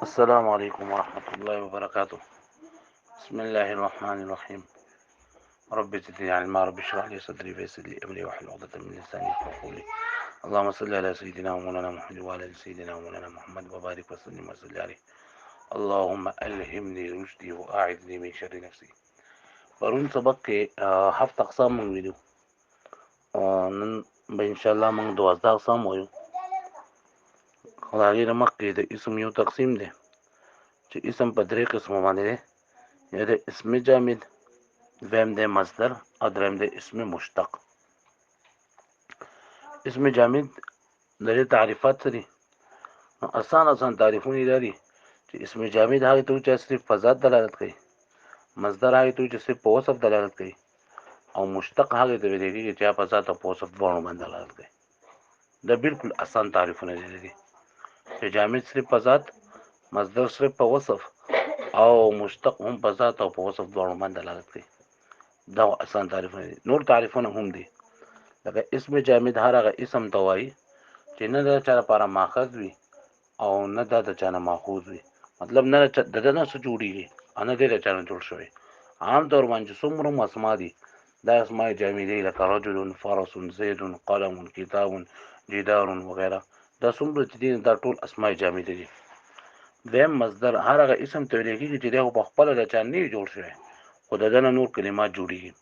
السلام عليكم ورحمة الله وبركاته. بسم الله الرحمن الرحيم. رب زدني علما، رب اشرح لي صدري ويسر لي أمري واحلل عقدة من لساني يفقهوا قولي. اللهم صل على سيدنا ومولانا محمد وعلى آل سيدنا ومولانا محمد وبارك وسلم وصل عليه. اللهم ألهمني رشدي وأعذني من شر نفسي. پرون سبق کې 7 اقسام مونږ ویلو او نن به ان شاء الله مونږ 12 اقسام وایو. خو د هغې نه مخکې د اسم یو تقسیم دی چې اسم په 3 قسمو باندې دی. یو د اسم جامد، دویم دی مصدر او دریم دی اسم مشتق. اسم جامد د دې تعریفات څه دي؟ آسان تعریفونه یې دا دي چې اسم جامد هغې ته وایي چې صرف په ذات دلالت کوي، مصدر هغې ته وایي چې صرف په وصف دلالت کوي، او مشتق هغې ته ویل کېږي چې په ذات او په وصف دواړو باندې دلالت کوي. دا بالکل آسان تعریفونه دي چې جامد صرف په ذات، مصدر صرف په وصف، او مشتق هم په ذات او په وصف دواړو باندې دلالت کوي. دا آسان تعریفونه دي. نور تعریفونه هم دي، لکه اسم جامد هر هغه اسم ته وایي چې نه د چا لپاره ماخذ وي او نه دا د چا نه ماخوذ وي. مطلب نه د ده نه څه جوړېږي او نه دی د چا نه جوړ شوی. عام طور باندې څومره هم اسما دي دا اسماء جامدې لکه رجل، فرس، زید، قلم، کتاب، جدار وغیره، دا څومره چې دي دا ټول اسماء جامدې دي. دویم مصدر هر هغه اسم ته ویل کېږي چې دی خو پخپله د چا نه وي جوړ شوی، خو د ده نه نور کلمات جوړېږي.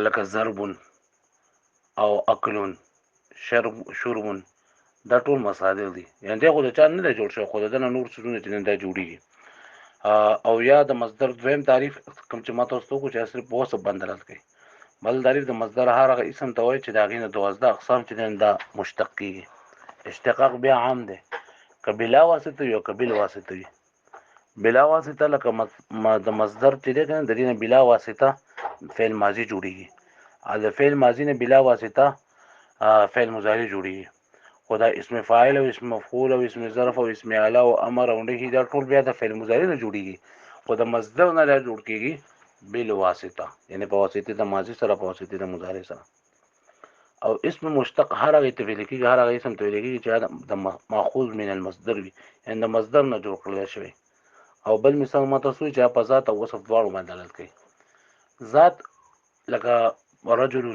لکه ضرب او اکل، شرب، دا ټول مصادر دي، یعنی دی خو د چا نه دی جوړ شوی، خو د ده نه نور څیزونه چې دا جوړېږي. او یا د مصدر دویم تعریف کوم چې ما تاسو ته وکړو چې صرف په وصف باندې دلالت کوي. بل تعریف د مصدر هر هغه اسم ته وایي چې د هغې نه 12 اقسام چې دي دا مشتق کېږي. اشتقاق بیا عام دی، که بلا واسطه وي او که بل واسطه وي. بلا واسطه لکه د مصدر چې دی که نه د دې نه بلا واسطه فعل ماضي جوړېږي، او د فعل ماضي نه بلا واسطه فعل مضارع جوړېږي. خو دا اسم فاعل او اسم مفعول او اسم ظرف او اسم اعلی او امر او نهي دا ټول بیا د فعل مضارع نه جوړېږي، خو د مصدر نه دا جوړ کېږي بل واسطه، یعنی په واسطه د ماضي سره، په واسطه د مضارع سره. او اسم مشتق هر هغه ته ویل کېږي، هر هغه اسم ته ویل کېږي چې د ماخوذ من المصدر وي، یعنی د مصدر نه جوړ کړل شوی. او بل مثال ما تاسو چې په ذات او وصف دواړو باندې دلالت کوي. ذات لکه رجل،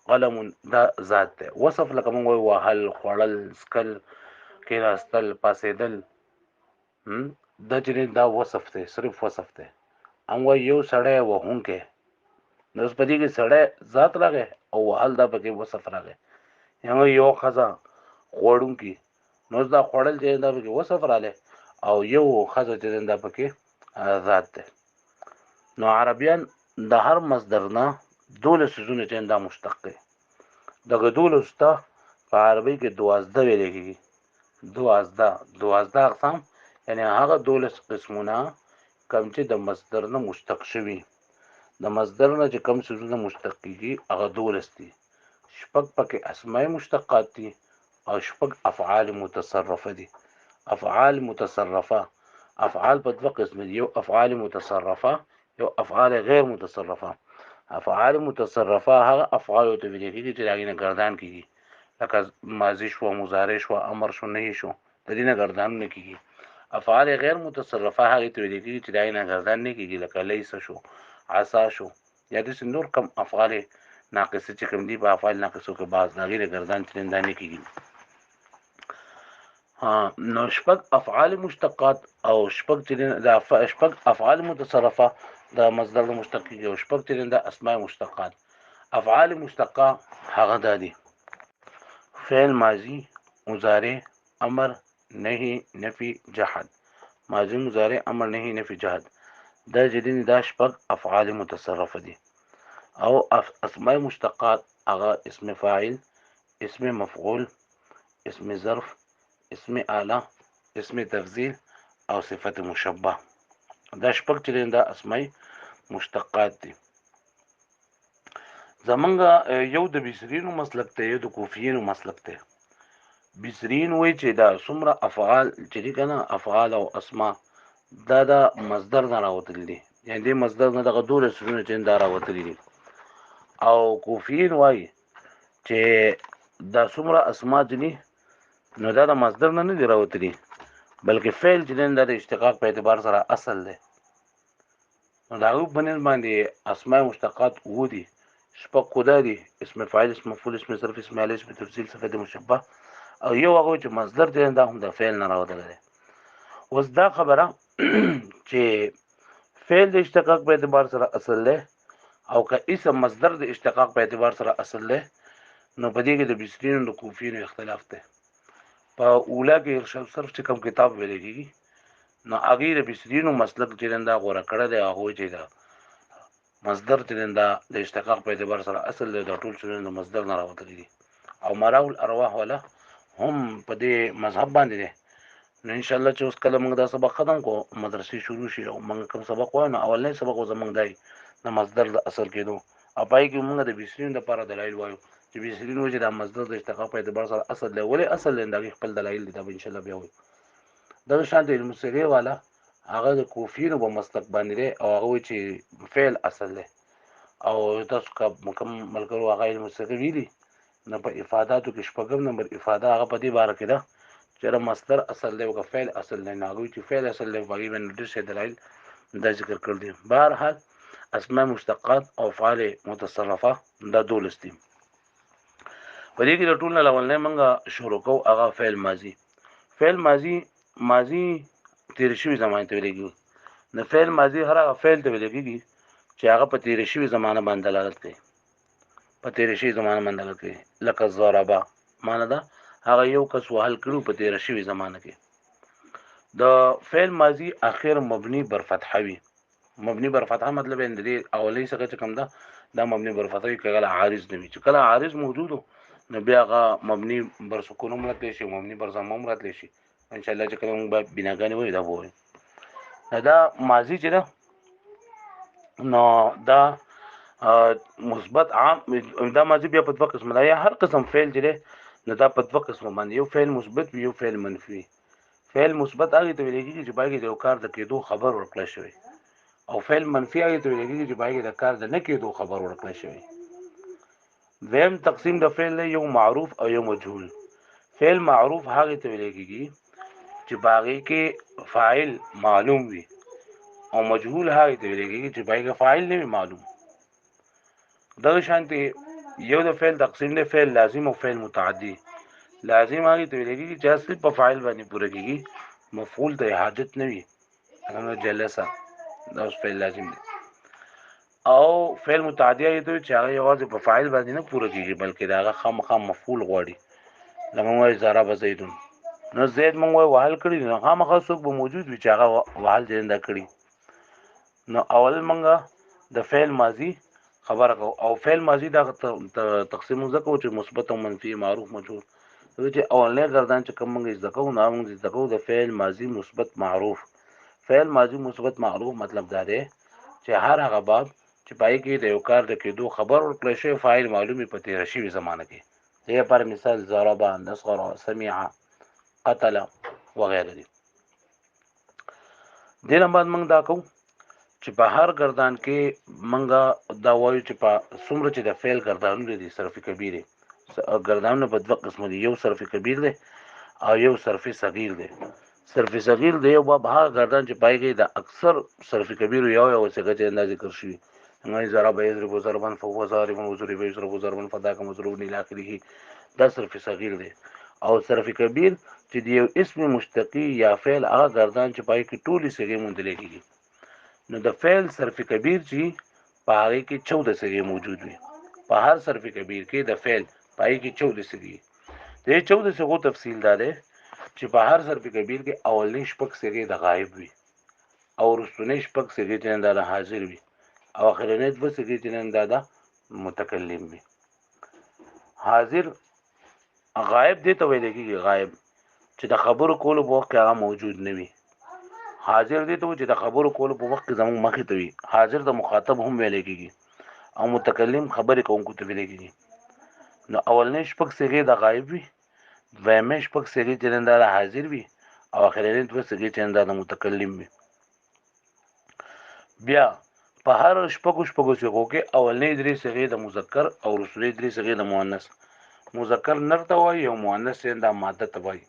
قلم، دا ذات دی. وصف لکه موږ وایو وهل، خوړل، څکل، کېناستل، پاڅېدل، دا چې دا وصف دی، صرف وصف دی. هم وایي یو سړی وهونکی، نو اوس په دې کې سړی ذات راغی او وهل دا پکې وصف راغی. یا یو ښځه خوړونکي، نو اوس دا خوړل چې دا پکې وصف راغلی، او یو ښځه چې دا پکې ذات دی. نو عربیان د هر مصدر نه 12 څیزونه چې دا مشتق کوي. دغه 12 ته په عربي کې 12 ویل کېږي. 12 اقسام، یعنی هغه 12 قسمونه کوم چې د مصدر نه مشتق شوي. د مصدر نه چې کوم څیزونه مشتق کېږي هغه 12 دي. شپږ پکې اسماء مشتقات دي او شپږ افعال متصرفه دي. افعال متصرفه، افعال په دوه قسم دي، یو افعال متصرفه، یو افعال غیر متصرفه. افعال متصرفه هغه افعال ته ویل کېږي چې د هغې نه ګردان کېږي، لکه ماضي شو، مضارع شو، امر شو، نهي شو، د دې نه ګردان نه کېږي. افعال غیر متصرفه هغې ته ویل کېږي چې د هغې نه ګردان نه کېږي، لکه لیس شو، عصا شو، یا داسې نور کم افعال ناقصه چې کوم دي، په افعال ناقصو کې بعض د هغې نه ګردان چې دا نه کېږي. نو شپږ افعال مشتقات او شپږ چې شپږ افعال متصرفه د مصدر د مشتق کېږي، او شپږ چې د اسماء مشتقات. افعال مشتقه هغه دا دي: فعل ماضي، مضارع، امر، نهي، نفي، جهد. ماضي، مضارع، امر، نهي، نفي، جهد، دا چې دي دا شپږ افعال متصرفه دي. او اسماء مشتقات هغه اسم فاعل، اسم مفعول، اسم ظرف، اسم آله، اسم تفضیل او صفت مشبه. دا شپږ چې دا اسماء مشتقات دي. زمونږ یو د بصرینو مسلک ته، یو د کوفیینو مسلک ته. بصرین وایي چې دا څومره افعال چې دي که نه، افعال او اسماء، دا د مصدر نه راوتلي دي، یعنې دې مصدر نه دغه 12 څیزونه چې دا راوتلي دي. او کوفیین وایي چې دا څومره اسماء چې دي نو دا د مصدر نه دی راوتلی بلکې فعل چې دا د اشتقاق په اعتبار سره اصل دی نو د هغه په نسبت باندې اسماء مشتقات وو دي شپږ خدا دي اسم فاعل اسم مفعول اسم ظرف اسم علي اسم تفضیل صفت مشبه او یو هغه چې مصدر دی دا هم د فعل نه راوتلی دی اوس دا خبره چې فعل د اشتقاق په اعتبار سره اصل دی او که اسم مصدر د اشتقاق په اعتبار سره اصل دی نو په دې کې د بصرین او کوفین اختلاف دی په اوله کې صرف چې کوم کتاب ویل کېږي نو هغه د بصرین مسلک چې دا غوړه کړه دی هغه چې دا مصدر چې دا د اشتقاق په اعتبار سره اصل دی د ټول شنو د مصدر نه راوتلی دي او مراول ارواح ولا هم په دې مذهب باندې دي نو ان شاء الله چې اوس کله موږ دا سبق ختم کو مدرسې شروع شي او موږ کوم سبق وایو نو اولنی سبق زموږ دی د مصدر د اصل کېدو او پای کې موږ د بصرین لپاره دلایل وایو چې بصرین وجه د مصدر د اشتقاق په اعتبار سره اصل دی ولې اصل دی دا خپل دلایل دي دا ان شاء الله بیا وایو دا شان د المصری والا هغه د کوفین په مسلک باندې او هغه چې فعل اصل دی او تاسو کوم ملګرو هغه المصری ویلي نه په افاداتو کې شپږم نمبر افاده هغه په دې باره کې ده چې مصدر اصل دی او فعل اصل دی نه هغه چې فعل اصل دی په دې باندې ډېر څه دلایل دا ذکر کړل دي بهر حال اسماء مشتقات او افعال متصرفه دا دولس دي په دې کې د ټول نه اولنې منګه شروع کوو هغه فعل ماضی تیر شوی زمانه ته ویل کېږي نو فعل ماضی هر هغه فعل ته ویل کېږي چې هغه په تیر شوی زمانه باندې دلالت کوي په تیر شوی زمانه باندې دلالت کوي لکه ضربا معنی دا هغه یو کس وهل کړو په تیر شوی زمانه کې د فعل ماضی اخر مبني بر فتحه وي مبني بر فتحه مطلب ان دې اولی څخه چې کوم دا مبني بر فتحه کله عارض نه وي چې کله عارض موجود نو بیا هغه مبني بر سکون هم راتلی شي مبني بر ضم هم راتلی شي ان شاء الله چې کوم بناګانی وي دا وایي دا ماضی چې ده نو دا مثبت عام دا ماضی بیا په دوه قسم ده یا هر قسم فعل چې ده نو دا په دوه قسم باندې یو فعل مثبت وي یو فعل منفي فعل مثبت هغه ته ویل کېږي چې باقي د کار د کېدو خبر ورکړل شوی او فعل منفي هغه ته ویل کېږي چې باقي د کار د نه کېدو خبر ورکړل شوی دویم تقسیم د فعل یو معروف او یو مجهول فعل معروف هغه ته ویل کېږي چې باقي کې فاعل معلوم وي او مجهول هغه ته ویل کېږي چې باقي فاعل نه معلوم دا شانتي یو د فعل تقسیم د فعل لازم او فعل متعدی لازم هغه ته ویل کېږي چې اصل په فاعل باندې پوره کېږي مفعول ته حاجت نه وي هغه جلسه دا اوس فعل لازم دی او فعل متعدی هغه ته چې هغه یوازې په فاعل باندې نه پوره کېږي بلکې دا هغه خامخا مفعول غواړي لکه موږ ضرب زیدون نو زید موږ وهل کړی نو خامخا څوک به موجود وي چې هغه وهل جنده کړی نو اول موږ د فعل ماضی خبره کو او فعل ماضی دا تقسیم زکو چې مثبت او منفي معروف مجهول چې اولنې گردان چې کوم موږ زکو نو موږ زکو د فعل ماضی مثبت معروف فعل ماضی مثبت معروف مطلب دا دی چې هر هغه باب چې پای کې د یو کار د کېدو خبر ورکړل شي فاعل معلومي په تیر شي زمانه کې یې پر مثال ضرب نصر سمع قتل وغیرہ دي دینه بعد موږ دا کوو چې په هر گردان کې منګه دا وایو چې په څومره چې د فعل گردانونه دي صرف کبیر گردانونه په دوه قسم دي یو صرف کبیر دی او یو صرف صغیر دی صرف صغیر دی یو باب هغه گردان چې پای کې د اکثر صرف کبیر یو څنګه چې اندازې ذکر شي نه ضرب یضرب ضربا فهو ضارب وضرب يضرب ضربا فذاك مضروب الى اخره دا صرف صغیر دی او صرف کبیر چې دی یو اسم مشتقی یا فعل هغه گردان چې پای کې ټولي صيغې مونږ لیکيږي نو د فعل صرف کبیر چې په هغه کې 14 صيغې موجود وي په هر صرف کبیر کې د فعل پای کې 14 صيغې د 14 صيغو تفصیل دا ده چې په هر صرف کبیر کې اولنی شپږ صيغې د غایب وي او وروستنی شپږ صيغې چې د حاضر وي او اخرنی دوه صيغې چې د متکلم وي حاضر غایب دي ته ویل کېږي غایب چې د خبرو کولو په وخت کې هغه موجود نه وي حاضر دي ته چې د خبرو کولو په وخت کې زموږ مخې ته وي حاضر د مخاطب هم ویل کېږي او متکلم خبرې کوونکو ته ویل کېږي نو اولنی شپږ صيغې د غایب وي دویمه شپږ صيغې چې د حاضر وي او اخرنی دوه صيغې چې د متکلم وي بیا په هر شپږو صيغو کې اولنی درې صيغې د مذکر او وروستنی درې صيغې د مؤنث مذکر نر ته وایي او مؤنث یې دا ماده ته وایي.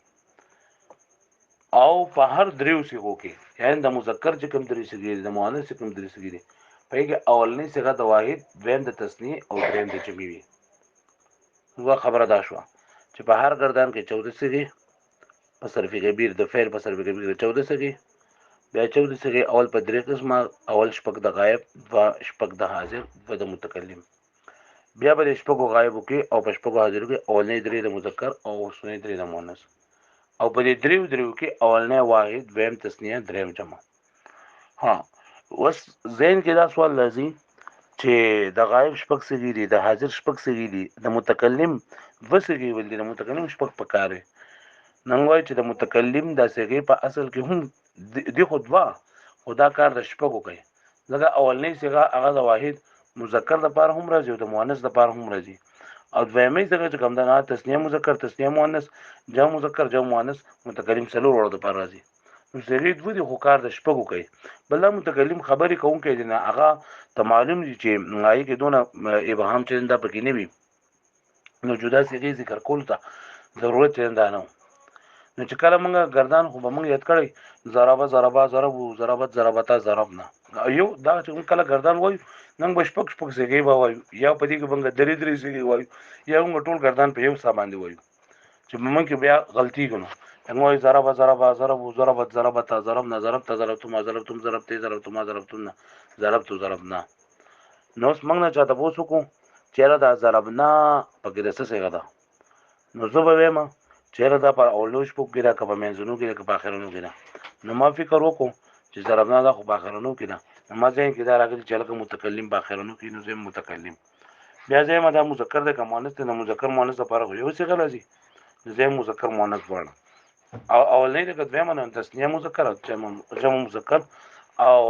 او په هر دریو صيغو کې یعنی د مذکر چې کوم درې صيغې دي د مؤنث چې کوم درې صيغې دي په کې اولنۍ صيغه د واحد دویم د تثنیه او دریم د جمع وي. نو خبره دا شو چې په هر گردان کې 14 صيغې په صرف کبیر د فعل په صرف کبیر کې 14 صيغې بیا 14 صيغې اول په درې قسمه اول شپږ د غایب و شپږ د حاضر و د متکلم بیا به شپږو غایبو کې او په شپږو حاضرو کې اولنۍ درې د مذکر او اوسنۍ درې د مؤنث او په دې دریو کې اولنې واحد دویم تثنیه دریم جمع. ها اوس ذهن کې دا سوال لازم چې د غایب شپږ صيغې دي د حاضر شپږ صيغې دي د متکلم دوه صيغې ول دي د متکلم شپږ پکاره نن وایي چې د متکلم د صيغې په اصل کې هم دی خطبه خدا کار د شپږو کوي لکه اولنې صيغه هغه د واحد مذکر لپاره هم راځي او د مؤنث لپاره هم راځي او دویمه څنګه چې کوم دا تسنیه مذکر تسنیه مؤنث جمع مذکر جمع مؤنث متکلم څلور ورو د پر راځي نو زری دوی د خو کار د شپږو کوي بل متکلم خبرې کوونکی دی نه هغه ته معلوم دي چې غایي کې دونه ابهام چې دا پکې نه وي نو جدا سیږي ذکر کول ته ضرورت نه نو نو چې کله موږ گردان خو به موږ یاد کړی ضربه ضربه ضربو ضربت ضربتا ضربنا یو دا چې کله گردان وای نن بشپک شپک سیږي به وای یا پدې کې بنګ درې درې سیږي وای یا موږ ټول گردان په یو ځای باندې وای چې موږ کې بیا غلطي کوو نو ضربه ضربه ضربو ضربت ضربتا ضربنا ضربت ضربتم ضربتم ضربتي ضربتم ضربتم ضربت ضربنا نو موږ نه چاته پوسو کو چیرې دا ضربنا پکې د څه څنګه ده نو زه به وایم چیرې دا پر اولوش پوک ګرا کبه منځونو کې په اخرونو کې نو ما فکر وکړو چې ضربنا دا خو په اخرونو کې نه ما ځین کې دا راغلی چې لکه متکلم په اخرونو کې نو زم متکلم بیا زم دا مذکر د کمانت نه مذکر مؤنث لپاره یو څه غلطي زم مذکر مؤنث وړه او اولنې د دویمه نه تسنیه مذکر او جمع مذکر او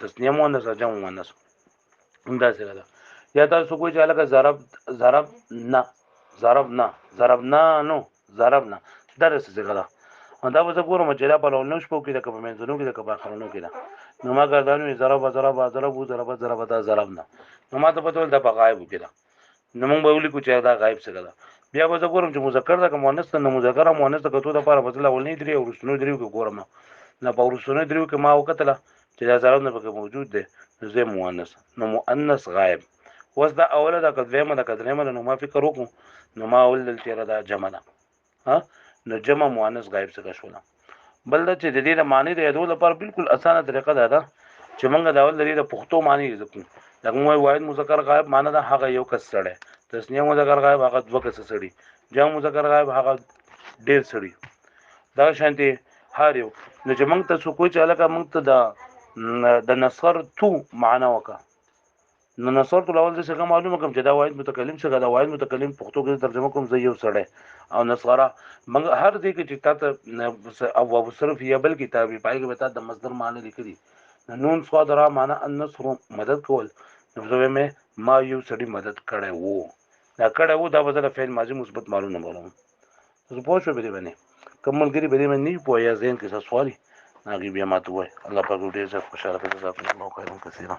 تسنیه مؤنث او جمع مؤنث همدا څه ده یا تاسو کوی چې لکه ضرب نه ضربنا نو ضربنا درس څه ده دا به زه ګورم چې دا په لونو شپو کې د کپ منځونو کې د کپ اخرونو کې ده نو ما ګردانو ضربه ضربنا نو ما ته په ټول د غایب کې ده نو موږ به ولیکو چې دا غایب څه ده بیا به زه ګورم چې مذکر ده که مؤنث ده نو مذکر او مؤنث د کتو د لپاره بدله ولني درې او رسنو درې کې ګورم نه په رسنو درې کې ما وکتله چې دا ضرب نه پکې موجود ده زه مؤنث نو مؤنث غایب وس دا اوله دا کدویمه دا کدریمه نو ما فکر وکړو نو ما ول چې دا جمع ده ها نو جمع مؤنث غایب څخه شول بل دا چې د دې معنی د یادول لپاره بالکل اسانه طریقه ده چې موږ دا ول لري د پښتو معنی ځکو دا موږ واحد مذکر غایب معنی دا هغه یو کس سره تسنیه مذکر غایب هغه دوه کس سړي جمع مذکر غایب هغه ډیر سړي دا شانتي هر یو نو چې موږ ته څه کوی چې علاقه موږ ته د نصر تو معنا وکړه نو نصر تو اول د څنګه معلومه کوم چې دا واحد متکلم څنګه دا واحد متکلم پښتو کې ترجمه کوم زه یو سړی او نصره موږ هر دې کې چې تاسو او صرف یا بل کتابي پای کې وتا د مصدر معنی لیکلي نون صاد را معنا النصر مدد کول نو زه مې ما یو سړی مدد کړي وو دا کړه وو دا بدل فعل ماضی مثبت معلومه معلوم زه پوه شو به دې باندې کوملګری به دې باندې نه پوهه ځین کې څه سوالي ناګي بیا ماته وای الله پاک دې زه خوشاله کړي زه په موقع هم کثیره